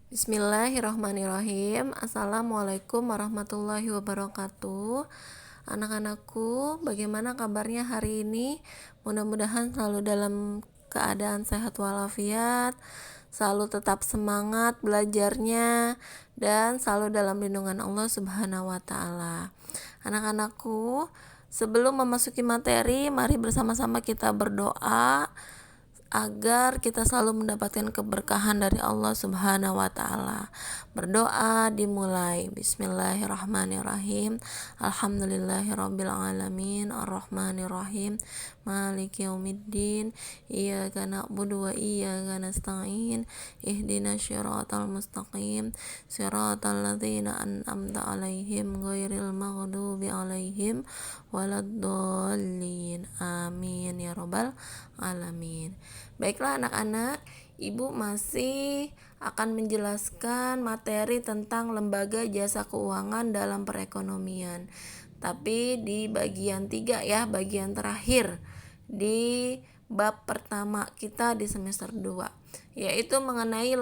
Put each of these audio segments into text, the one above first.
Bismillahirrahmanirrahim. Assalamualaikum warahmatullahi wabarakatuh. Anak-anakku, bagaimana kabarnya hari ini? Mudah-mudahan selalu dalam keadaan sehat walafiat, selalu tetap semangat belajarnya, dan selalu dalam lindungan Allah Subhanahu wa Ta'ala. Anak-anakku, sebelum memasuki materi, mari bersama-sama kita berdoa agar kita selalu mendapatkan keberkahan dari Allah Subhanahu wa Ta'ala. Berdoa dimulai. Bismillahirrahmanirrahim. Alhamdulillahirabbil alamin, arrahmanirrahim, maliki yaumiddin, iyyaka na'budu wa iyyaka nasta'in, ihdinas syiratal mustaqim, syiratal ladzina an'amta 'alaihim ghairil maghdubi 'alaihim waladdallin. Amin ya rabbal alamin. Baiklah anak-anak, Ibu masih akan menjelaskan materi tentang lembaga jasa keuangan dalam perekonomian. Tapi di bagian 3 ya, bagian terakhir di bab pertama kita di semester 2, yaitu mengenai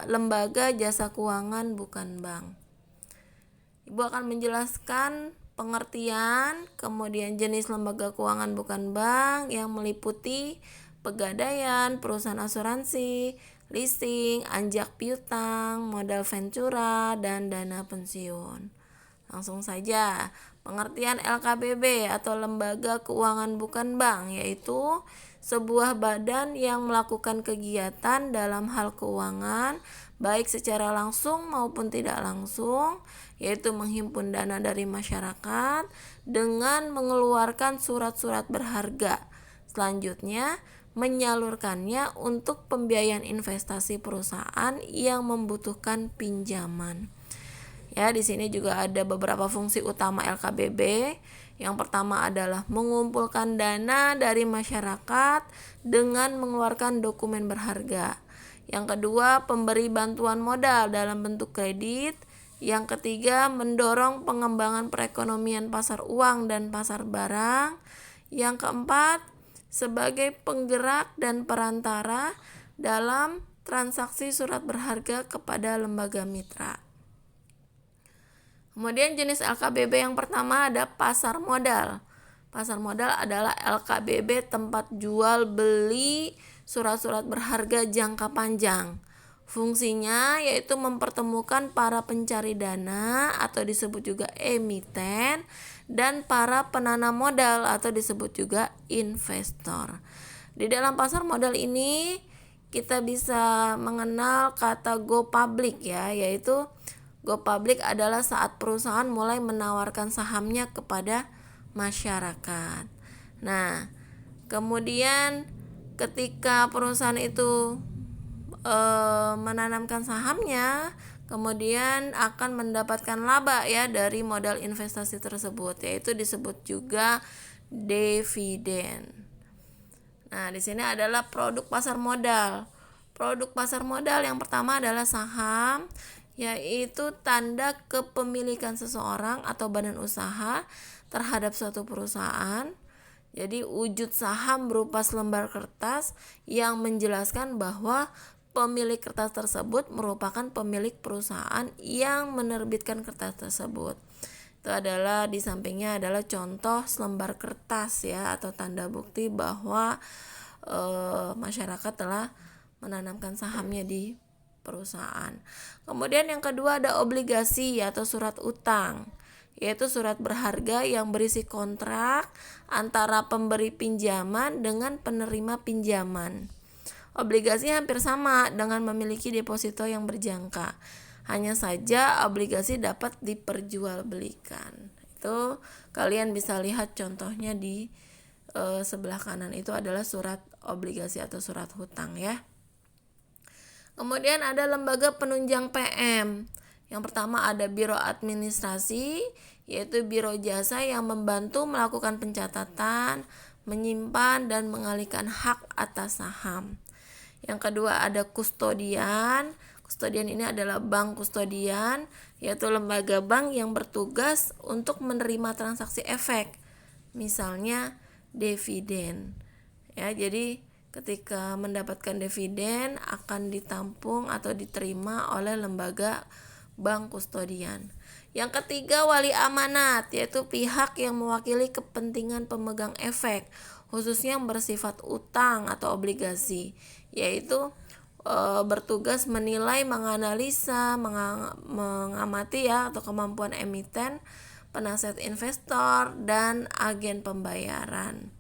lembaga jasa keuangan bukan bank. Ibu akan menjelaskan pengertian, kemudian jenis lembaga keuangan bukan bank yang meliputi pegadaian, perusahaan asuransi, leasing, anjak piutang, modal ventura, dan dana pensiun. Langsung saja, pengertian LKBB atau lembaga keuangan bukan bank yaitu sebuah badan yang melakukan kegiatan dalam hal keuangan baik secara langsung maupun tidak langsung, yaitu menghimpun dana dari masyarakat dengan mengeluarkan surat-surat berharga. Selanjutnya, menyalurkannya untuk pembiayaan investasi perusahaan yang membutuhkan pinjaman. Ya, di sini juga ada beberapa fungsi utama LKBB. Yang pertama adalah mengumpulkan dana dari masyarakat dengan mengeluarkan dokumen berharga. Yang kedua, pemberi bantuan modal dalam bentuk kredit. Yang ketiga, mendorong pengembangan perekonomian pasar uang dan pasar barang. Yang keempat, sebagai penggerak dan perantara dalam transaksi surat berharga kepada lembaga mitra. Kemudian jenis LKBB yang pertama ada pasar modal. Pasar modal adalah LKBB tempat jual beli surat-surat berharga jangka panjang. Fungsinya yaitu mempertemukan para pencari dana atau disebut juga emiten dan para penanam modal atau disebut juga investor. Di dalam pasar modal ini kita bisa mengenal kata go public ya, yaitu go public adalah saat perusahaan mulai menawarkan sahamnya kepada masyarakat. Nah, kemudian ketika perusahaan itu menanamkan sahamnya, kemudian akan mendapatkan laba ya dari modal investasi tersebut, yaitu disebut juga dividen. Nah, di sini adalah produk pasar modal. Produk pasar modal yang pertama adalah saham, yaitu tanda kepemilikan seseorang atau badan usaha terhadap suatu perusahaan. Jadi wujud saham berupa selembar kertas yang menjelaskan bahwa pemilik kertas tersebut merupakan pemilik perusahaan yang menerbitkan kertas tersebut. Itu adalah di sampingnya adalah contoh selembar kertas ya, atau tanda bukti bahwa masyarakat telah menanamkan sahamnya di perusahaan. Kemudian yang kedua ada obligasi atau surat utang, yaitu surat berharga yang berisi kontrak antara pemberi pinjaman dengan penerima pinjaman. Obligasi hampir sama dengan memiliki deposito yang berjangka. Hanya saja obligasi dapat diperjualbelikan. Itu kalian bisa lihat contohnya di sebelah kanan, itu adalah surat obligasi atau surat hutang ya. Kemudian ada lembaga penunjang PM. Yang pertama ada biro administrasi, yaitu biro jasa yang membantu melakukan pencatatan, menyimpan dan mengalihkan hak atas saham. Yang kedua ada kustodian. Kustodian ini adalah bank kustodian, yaitu lembaga bank yang bertugas untuk menerima transaksi efek, misalnya dividen. Ya, jadi ketika mendapatkan dividen akan ditampung atau diterima oleh lembaga bank kustodian. Yang ketiga, wali amanat, yaitu pihak yang mewakili kepentingan pemegang efek, khususnya yang bersifat utang atau obligasi, yaitu bertugas menilai, menganalisa, mengamati atau kemampuan emiten, penasihat investor, dan agen pembayaran.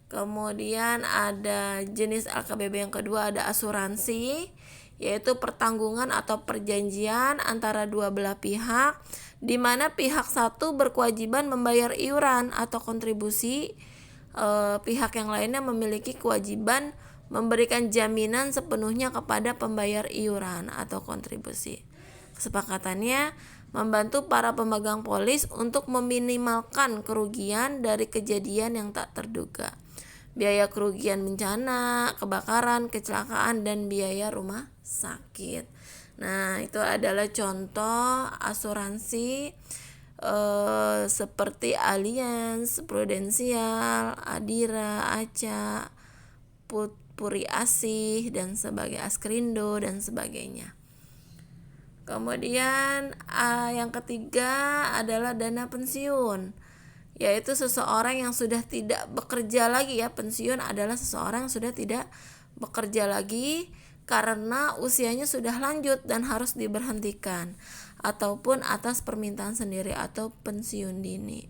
Kemudian ada jenis LKBB yang kedua, ada asuransi, yaitu pertanggungan atau perjanjian antara dua belah pihak, di mana pihak satu berkewajiban membayar iuran atau kontribusi, pihak yang lainnya memiliki kewajiban memberikan jaminan sepenuhnya kepada pembayar iuran atau kontribusi. Kesepakatannya membantu para pemegang polis untuk meminimalkan kerugian dari kejadian yang tak terduga, biaya kerugian bencana, kebakaran, kecelakaan, dan biaya rumah sakit. Nah, itu adalah contoh asuransi seperti Allianz, Prudential, Adira, Aca, Puri Asih, dan sebagai Askrindo dan sebagainya. Kemudian yang ketiga adalah dana pensiun, yaitu seseorang yang sudah tidak bekerja lagi ya. Pensiun adalah seseorang yang sudah tidak bekerja lagi karena usianya sudah lanjut dan harus diberhentikan, ataupun atas permintaan sendiri atau pensiun dini.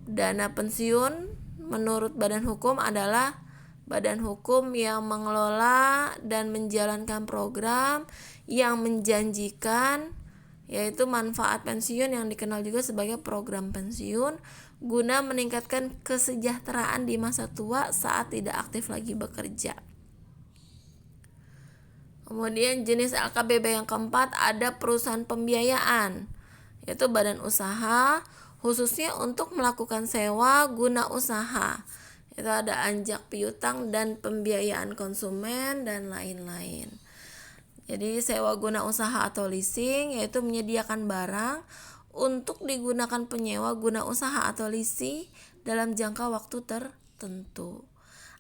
Dana pensiun menurut badan hukum adalah badan hukum yang mengelola dan menjalankan program yang menjanjikan, yaitu manfaat pensiun yang dikenal juga sebagai program pensiun, guna meningkatkan kesejahteraan di masa tua saat tidak aktif lagi bekerja. Kemudian jenis LKBB yang keempat ada perusahaan pembiayaan, yaitu badan usaha khususnya untuk melakukan sewa guna usaha. Itu ada anjak piutang dan pembiayaan konsumen dan lain-lain. Jadi sewa guna usaha atau leasing, yaitu menyediakan barang untuk digunakan penyewa guna usaha atau leasing dalam jangka waktu tertentu.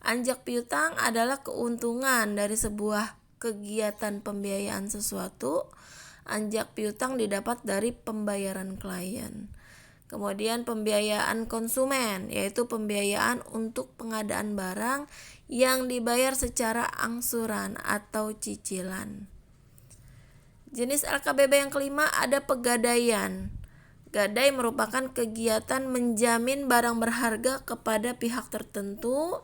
Anjak piutang adalah keuntungan dari sebuah kegiatan pembiayaan sesuatu. Anjak piutang didapat dari pembayaran klien. Kemudian pembiayaan konsumen, yaitu pembiayaan untuk pengadaan barang yang dibayar secara angsuran atau cicilan. Jenis LKBB yang kelima ada pegadaian. Gadai merupakan kegiatan menjamin barang berharga kepada pihak tertentu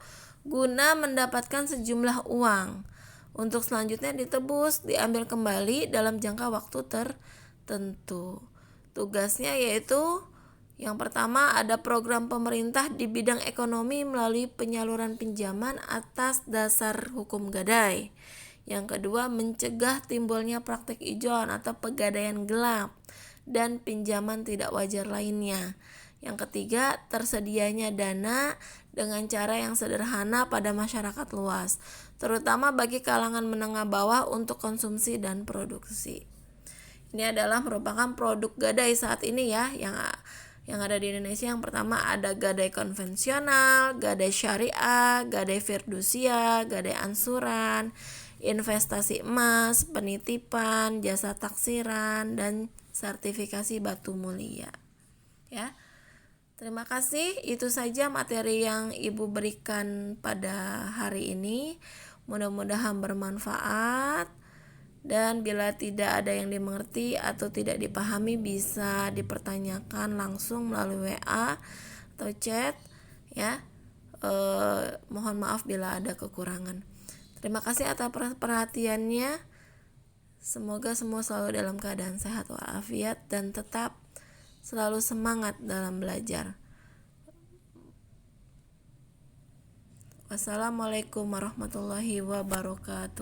guna mendapatkan sejumlah uang, untuk selanjutnya ditebus, diambil kembali dalam jangka waktu tertentu. Tugasnya yaitu yang pertama ada program pemerintah di bidang ekonomi melalui penyaluran pinjaman atas dasar hukum gadai. Yang kedua, mencegah timbulnya praktik ijon atau pegadaian gelap dan pinjaman tidak wajar lainnya. Yang ketiga, tersedianya dana dengan cara yang sederhana pada masyarakat luas, terutama bagi kalangan menengah bawah untuk konsumsi dan produksi. Ini adalah merupakan produk gadai saat ini ya, yang ada di Indonesia. Yang pertama ada gadai konvensional, gadai syariah, gadai fidusia, gadai ansuran, investasi emas, penitipan, jasa taksiran, dan sertifikasi batu mulia. Ya. Terima kasih, itu saja materi yang Ibu berikan pada hari ini. Mudah-mudahan bermanfaat. Dan bila tidak ada yang dimengerti atau tidak dipahami, bisa dipertanyakan langsung melalui WA atau chat ya. Mohon maaf bila ada kekurangan. Terima kasih atas perhatiannya. Semoga semua selalu dalam keadaan sehat walafiat dan tetap selalu semangat dalam belajar. Wassalamualaikum warahmatullahi wabarakatuh.